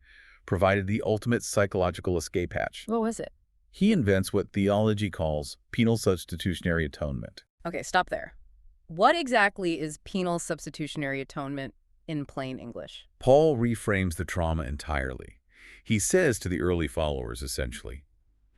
provided the ultimate psychological escape hatch. What was it? He invents what theology calls penal substitutionary atonement. Okay, stop there. What exactly is penal substitutionary atonement in plain English? Paul reframes the trauma entirely. He says to the early followers, essentially,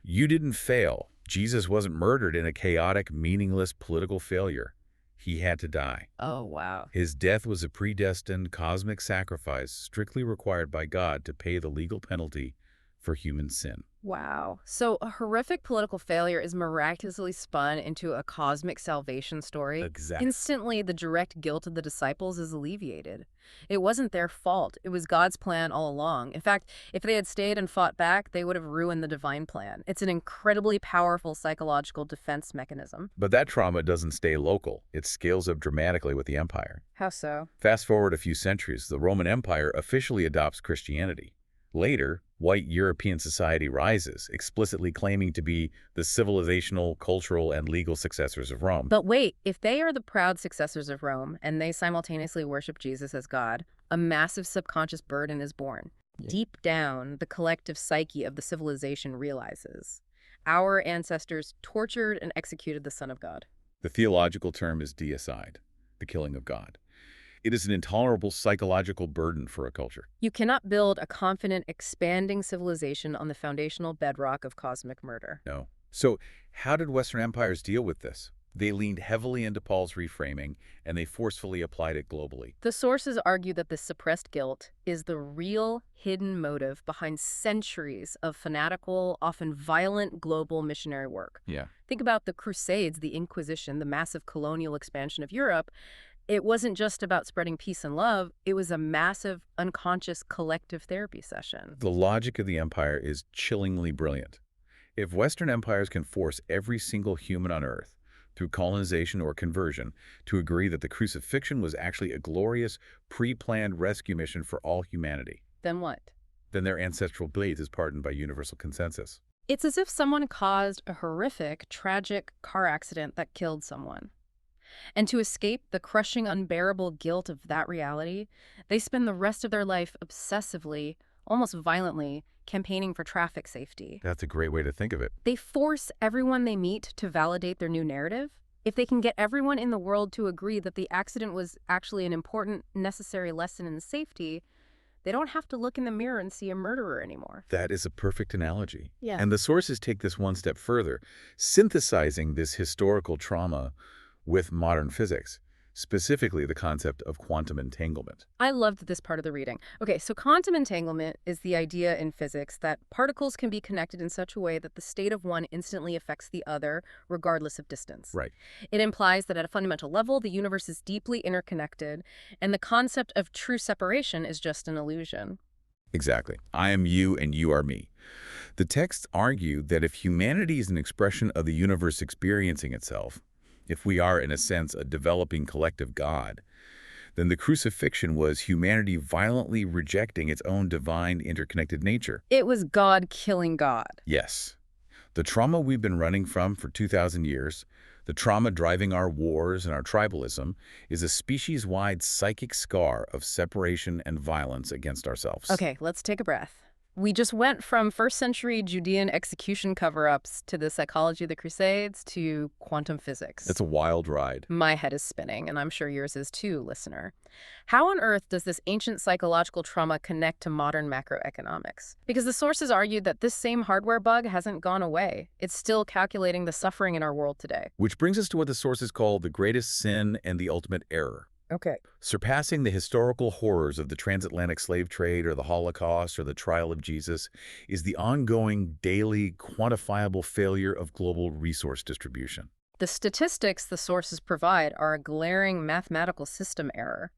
you didn't fail. Jesus wasn't murdered in a chaotic, meaningless political failure. He had to die. Oh, wow. His death was a predestined cosmic sacrifice strictly required by God to pay the legal penalty for human sin. Wow. So a horrific political failure is miraculously spun into a cosmic salvation story. Exactly. Instantly, the direct guilt of the disciples is alleviated. It wasn't their fault. It was God's plan all along. In fact, if they had stayed and fought back, they would have ruined the divine plan. It's an incredibly powerful psychological defense mechanism. But that trauma doesn't stay local. It scales up dramatically with the empire. How so? Fast forward a few centuries, the Roman Empire officially adopts Christianity. Later, white European society rises, explicitly claiming to be the civilizational, cultural, and legal successors of Rome. But wait, if they are the proud successors of Rome and they simultaneously worship Jesus as God, a massive subconscious burden is born. Yeah. Deep down, the collective psyche of the civilization realizes our ancestors tortured and executed the Son of God. The theological term is deicide, the killing of God. It is an intolerable psychological burden for a culture. You cannot build a confident, expanding civilization on the foundational bedrock of cosmic murder. No. So how did Western empires deal with this? They leaned heavily into Paul's reframing, and they forcefully applied it globally. The sources argue that this suppressed guilt is the real hidden motive behind centuries of fanatical, often violent global missionary work. Yeah. Think about the Crusades, the Inquisition, the massive colonial expansion of Europe. It wasn't just about spreading peace and love. It was a massive, unconscious collective therapy session. The logic of the empire is chillingly brilliant. If Western empires can force every single human on Earth, through colonization or conversion, to agree that the crucifixion was actually a glorious, pre-planned rescue mission for all humanity, Then what? then their ancestral blade is pardoned by universal consensus. It's as if someone caused a horrific, tragic car accident that killed someone. And to escape the crushing, unbearable guilt of that reality, they spend the rest of their life obsessively, almost violently, campaigning for traffic safety. That's a great way to think of it. They force everyone they meet to validate their new narrative. If they can get everyone in the world to agree that the accident was actually an important, necessary lesson in safety, they don't have to look in the mirror and see a murderer anymore. That is a perfect analogy. Yeah. And the sources take this one step further, synthesizing this historical trauma with modern physics, specifically the concept of quantum entanglement. I loved this part of the reading. Okay, so quantum entanglement is the idea in physics that particles can be connected in such a way that the state of one instantly affects the other, regardless of distance. Right. It implies that at a fundamental level, the universe is deeply interconnected, and the concept of true separation is just an illusion. Exactly. I am you and you are me. The texts argue that if humanity is an expression of the universe experiencing itself, if we are, in a sense, a developing collective God, then the crucifixion was humanity violently rejecting its own divine interconnected nature. It was God killing God. Yes. The trauma we've been running from for 2,000 years, the trauma driving our wars and our tribalism, is a species-wide psychic scar of separation and violence against ourselves. Okay, let's take a breath. We just went from first-century Judean execution cover-ups to the psychology of the Crusades to quantum physics. It's a wild ride. My head is spinning, and I'm sure yours is too, listener. How on earth does this ancient psychological trauma connect to modern macroeconomics? Because the sources argue that this same hardware bug hasn't gone away. It's still calculating the suffering in our world today. Which brings us to what the sources call the greatest sin and the ultimate error. Okay. Surpassing the historical horrors of the transatlantic slave trade or the Holocaust or the trial of Jesus is the ongoing, daily, quantifiable failure of global resource distribution. The statistics the sources provide are a glaring mathematical system error.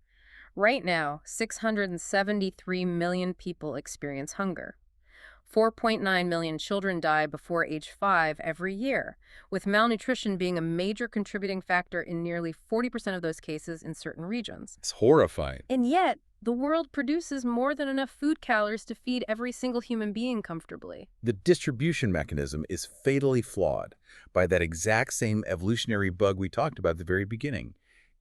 Right now, 673 million people experience hunger. 4.9 million children die before age 5 every year, with malnutrition being a major contributing factor in nearly 40% of those cases in certain regions. It's horrifying. And yet, the world produces more than enough food calories to feed every single human being comfortably. The distribution mechanism is fatally flawed by that exact same evolutionary bug we talked about at the very beginning,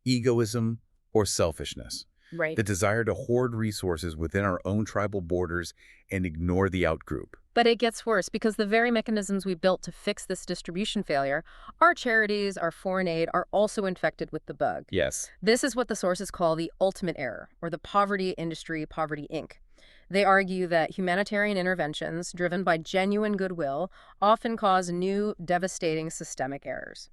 egoism or selfishness. Right. The desire to hoard resources within our own tribal borders and ignore the outgroup. But it gets worse because the very mechanisms we built to fix this distribution failure, our charities, our foreign aid, are also infected with the bug. Yes. This is what the sources call the ultimate error, or the poverty industry, Poverty Inc. They argue that humanitarian interventions, driven by genuine goodwill, often cause new, devastating systemic errors.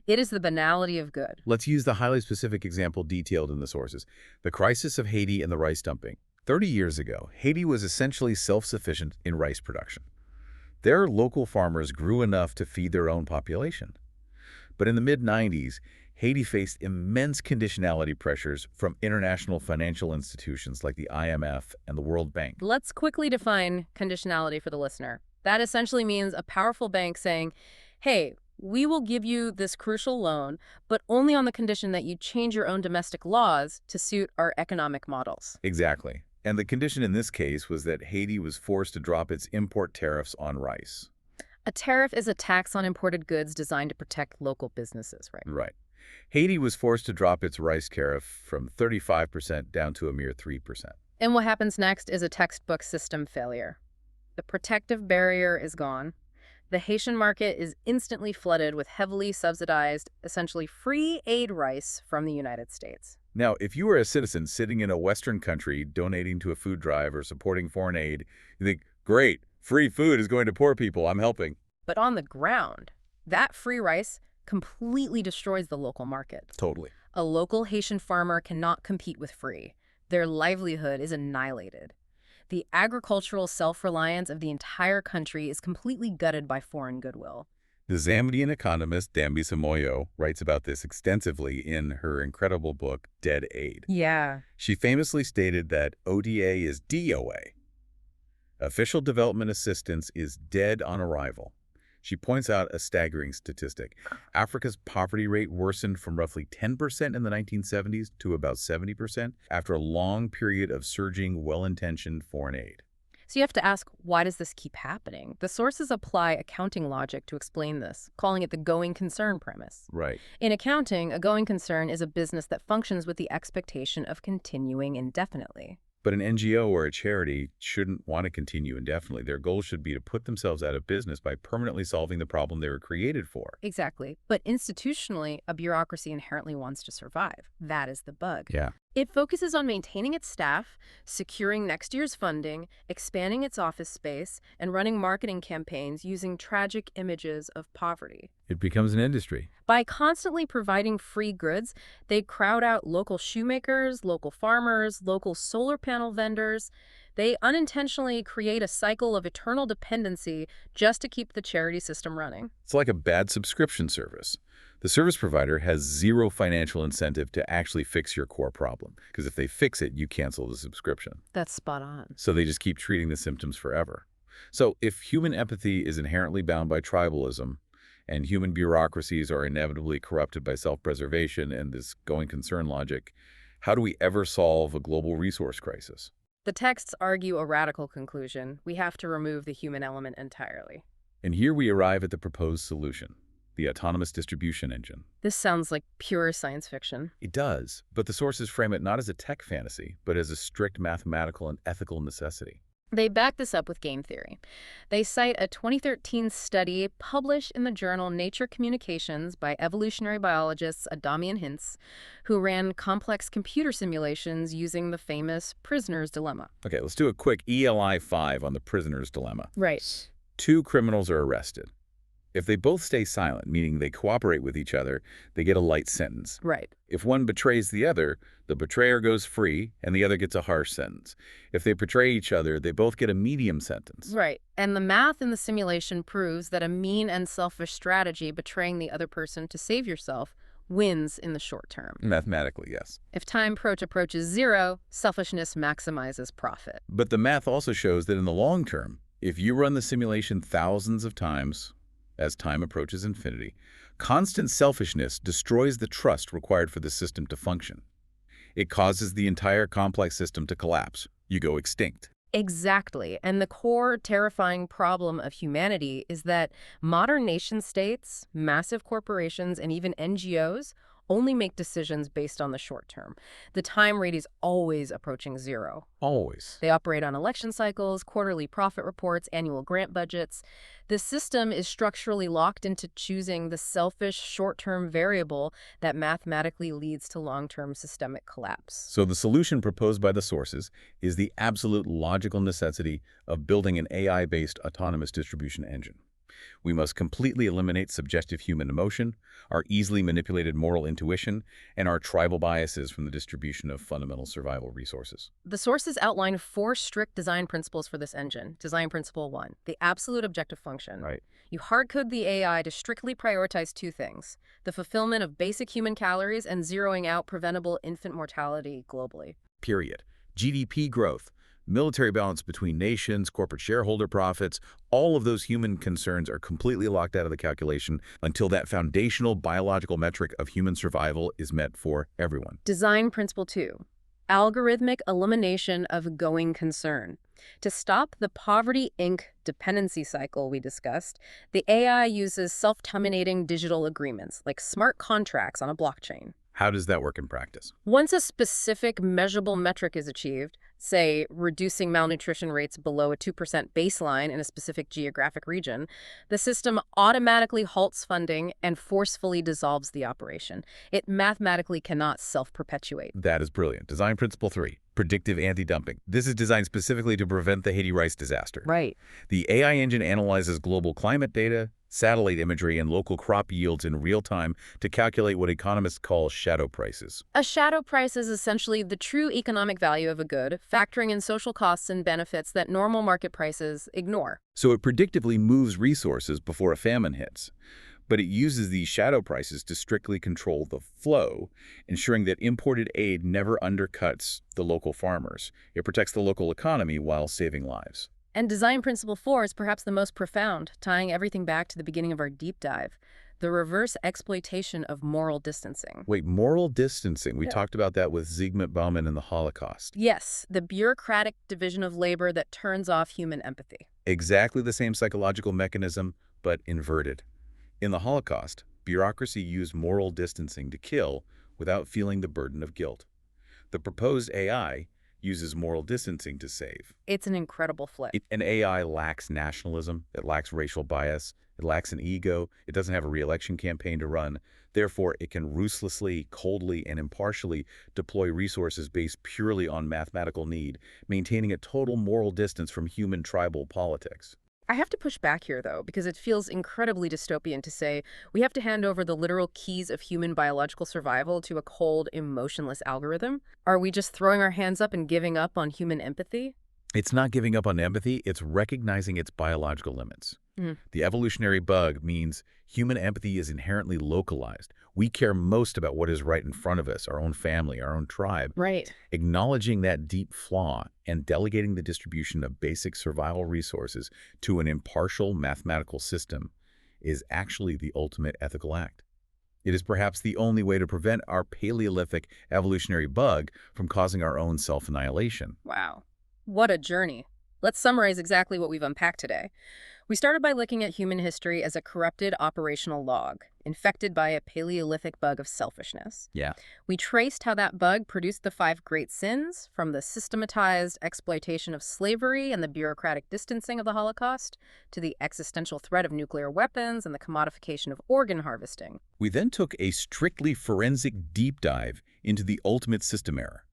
It is the banality of good. Let's use the highly specific example detailed in the sources, the crisis of Haiti and the rice dumping. 30 years ago, Haiti was essentially self-sufficient in rice production. Their local farmers grew enough to feed their own population. But in the mid-90s, Haiti faced immense conditionality pressures from international financial institutions like the IMF and the World Bank. Let's quickly define conditionality for the listener. That essentially means a powerful bank saying, hey, we will give you this crucial loan, but only on the condition that you change your own domestic laws to suit our economic models. Exactly. And the condition in this case was that Haiti was forced to drop its import tariffs on rice. A tariff is a tax on imported goods designed to protect local businesses, right? Right. Haiti was forced to drop its rice tariff from 35% down to a mere 3%. And what happens next is a textbook system failure. The protective barrier is gone. The Haitian market is instantly flooded with heavily subsidized, essentially free aid rice from the United States. Now, if you were a citizen sitting in a Western country donating to a food drive or supporting foreign aid, you think, great, free food is going to poor people, I'm helping. But on the ground, that free rice completely destroys the local market. Totally. A local Haitian farmer cannot compete with free. Their livelihood is annihilated. The agricultural self-reliance of the entire country is completely gutted by foreign goodwill. The Zambian economist Dambisa Moyo writes about this extensively in her incredible book, Dead Aid. Yeah. She famously stated that ODA is DOA. Official development assistance is dead on arrival. She points out a staggering statistic. Africa's poverty rate worsened from roughly 10% in the 1970s to about 70% after a long period of surging, well-intentioned foreign aid. So you have to ask, why does this keep happening? The sources apply accounting logic to explain this, calling it the going concern premise. Right. In accounting, a going concern is a business that functions with the expectation of continuing indefinitely. But an NGO or a charity shouldn't want to continue indefinitely. Their goal should be to put themselves out of business by permanently solving the problem they were created for. Exactly. But institutionally, a bureaucracy inherently wants to survive. That is the bug. Yeah. It focuses on maintaining its staff, securing next year's funding, expanding its office space, and running marketing campaigns using tragic images of poverty. It becomes an industry. By constantly providing free goods, they crowd out local shoemakers, local farmers, local solar panel vendors. They unintentionally create a cycle of eternal dependency just to keep the charity system running. It's like a bad subscription service. The service provider has zero financial incentive to actually fix your core problem, because if they fix it, you cancel the subscription. That's spot on. So they just keep treating the symptoms forever. So if human empathy is inherently bound by tribalism, and human bureaucracies are inevitably corrupted by self-preservation and this going concern logic, how do we ever solve a global resource crisis? The texts argue a radical conclusion. We have to remove the human element entirely. And here we arrive at the proposed solution, the autonomous distribution engine. This sounds like pure science fiction. It does, but the sources frame it not as a tech fantasy, but as a strict mathematical and ethical necessity. They back this up with game theory. They cite a 2013 study published in the journal Nature Communications by evolutionary biologists Adami and Hintz, who ran complex computer simulations using the famous prisoner's dilemma. Okay, let's do a quick ELI 5 on the prisoner's dilemma. Right. 2 criminals are arrested. If they both stay silent, meaning they cooperate with each other, they get a light sentence. Right. If one betrays the other, the betrayer goes free and the other gets a harsh sentence. If they betray each other, they both get a medium sentence. Right. And the math in the simulation proves that a mean and selfish strategy, betraying the other person to save yourself, wins in the short term. Mathematically, yes. If time approaches zero, selfishness maximizes profit. But the math also shows that in the long term, if you run the simulation thousands of times, as time approaches infinity, constant selfishness destroys the trust required for the system to function. It causes the entire complex system to collapse. You go extinct. Exactly. And the core terrifying problem of humanity is that modern nation states, massive corporations, and even NGOs only make decisions based on the short term. The time rate is always approaching zero. Always. They operate on election cycles, quarterly profit reports, annual grant budgets. The system is structurally locked into choosing the selfish short-term variable that mathematically leads to long-term systemic collapse. So the solution proposed by the sources is the absolute logical necessity of building an AI-based autonomous distribution engine. We must completely eliminate subjective human emotion, our easily manipulated moral intuition, and our tribal biases from the distribution of fundamental survival resources. The sources outline 4 strict design principles for this engine. Design principle 1, the absolute objective function. Right. You hard-code the AI to strictly prioritize 2 things, the fulfillment of basic human calories and zeroing out preventable infant mortality globally. Period. GDP growth, military balance between nations, corporate shareholder profits, all of those human concerns are completely locked out of the calculation until that foundational biological metric of human survival is met for everyone. Design principle 2, algorithmic elimination of going concern. To stop the Poverty Inc. dependency cycle we discussed, the AI uses self-terminating digital agreements, like smart contracts on a blockchain. How does that work in practice? Once a specific measurable metric is achieved, say reducing malnutrition rates below a 2% baseline in a specific geographic region, the system automatically halts funding and forcefully dissolves the operation. It mathematically cannot self-perpetuate. That is brilliant. Design principle 3, predictive anti-dumping. This is designed specifically to prevent the Haiti rice disaster. Right. The AI engine analyzes global climate data, satellite imagery, and local crop yields in real time to calculate what economists call shadow prices. A shadow price is essentially the true economic value of a good, factoring in social costs and benefits that normal market prices ignore. So it predictively moves resources before a famine hits. But it uses these shadow prices to strictly control the flow, ensuring that imported aid never undercuts the local farmers. It protects the local economy while saving lives. And design principle 4 is perhaps the most profound, tying everything back to the beginning of our deep dive, the reverse exploitation of moral distancing. Wait, moral distancing. We Yeah. talked about that with Zygmunt Bauman and the Holocaust. Yes, the bureaucratic division of labor that turns off human empathy. Exactly the same psychological mechanism, but inverted. In the Holocaust, bureaucracy used moral distancing to kill without feeling the burden of guilt. The proposed AI uses moral distancing to save. It's an incredible flip. An AI lacks nationalism, it lacks racial bias, it lacks an ego, it doesn't have a re-election campaign to run. Therefore, it can ruthlessly, coldly, and impartially deploy resources based purely on mathematical need, maintaining a total moral distance from human tribal politics. I have to push back here, though, because it feels incredibly dystopian to say we have to hand over the literal keys of human biological survival to a cold, emotionless algorithm. Are we just throwing our hands up and giving up on human empathy? It's not giving up on empathy, it's recognizing its biological limits. The evolutionary bug means human empathy is inherently localized. We care most about what is right in front of us, our own family, our own tribe. Right. Acknowledging that deep flaw and delegating the distribution of basic survival resources to an impartial mathematical system is actually the ultimate ethical act. It is perhaps the only way to prevent our Paleolithic evolutionary bug from causing our own self-annihilation. Wow. What a journey. Let's summarize exactly what we've unpacked today. We started by looking at human history as a corrupted operational log, infected by a Paleolithic bug of selfishness. Yeah. We traced how that bug produced the 5 great sins, from the systematized exploitation of slavery and the bureaucratic distancing of the Holocaust, to the existential threat of nuclear weapons and the commodification of organ harvesting. We then took a strictly forensic deep dive into the ultimate system error,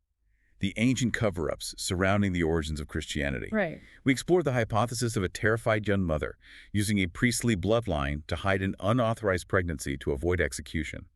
the ancient cover-ups surrounding the origins of Christianity. Right. We explored the hypothesis of a terrified young mother using a priestly bloodline to hide an unauthorized pregnancy to avoid execution.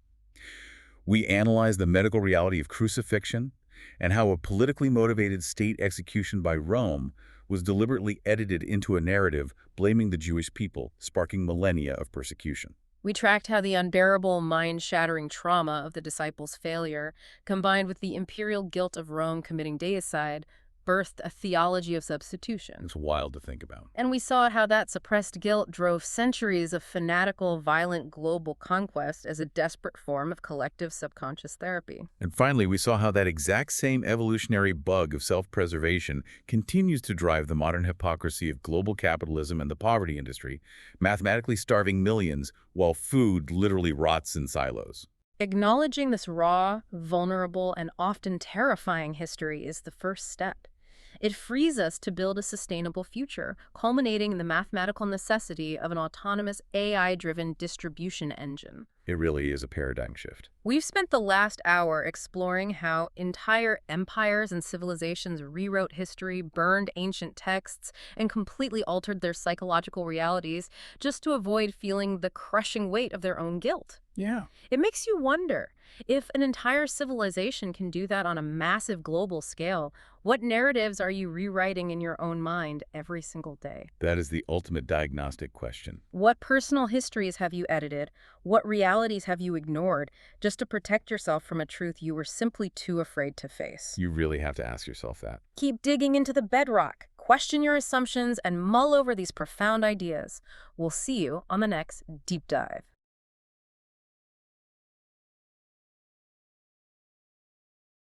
We analyzed the medical reality of crucifixion and how a politically motivated state execution by Rome was deliberately edited into a narrative blaming the Jewish people, sparking millennia of persecution. We tracked how the unbearable, mind-shattering trauma of the disciples' failure, combined with the imperial guilt of Rome committing deicide, birthed a theology of substitution. It's wild to think about. And we saw how that suppressed guilt drove centuries of fanatical, violent global conquest as a desperate form of collective subconscious therapy. And finally, we saw how that exact same evolutionary bug of self-preservation continues to drive the modern hypocrisy of global capitalism and the poverty industry, mathematically starving millions while food literally rots in silos. Acknowledging this raw, vulnerable, and often terrifying history is the first step. It frees us to build a sustainable future, culminating in the mathematical necessity of an autonomous AI-driven distribution engine. It really is a paradigm shift. We've spent the last hour exploring how entire empires and civilizations rewrote history, burned ancient texts, and completely altered their psychological realities just to avoid feeling the crushing weight of their own guilt. Yeah. It makes you wonder, if an entire civilization can do that on a massive global scale, what narratives are you rewriting in your own mind every single day? That is the ultimate diagnostic question. What personal histories have you edited? What realities have you ignored just to protect yourself from a truth you were simply too afraid to face? You really have to ask yourself that. Keep digging into the bedrock, question your assumptions, and mull over these profound ideas. We'll see you on the next Deep Dive.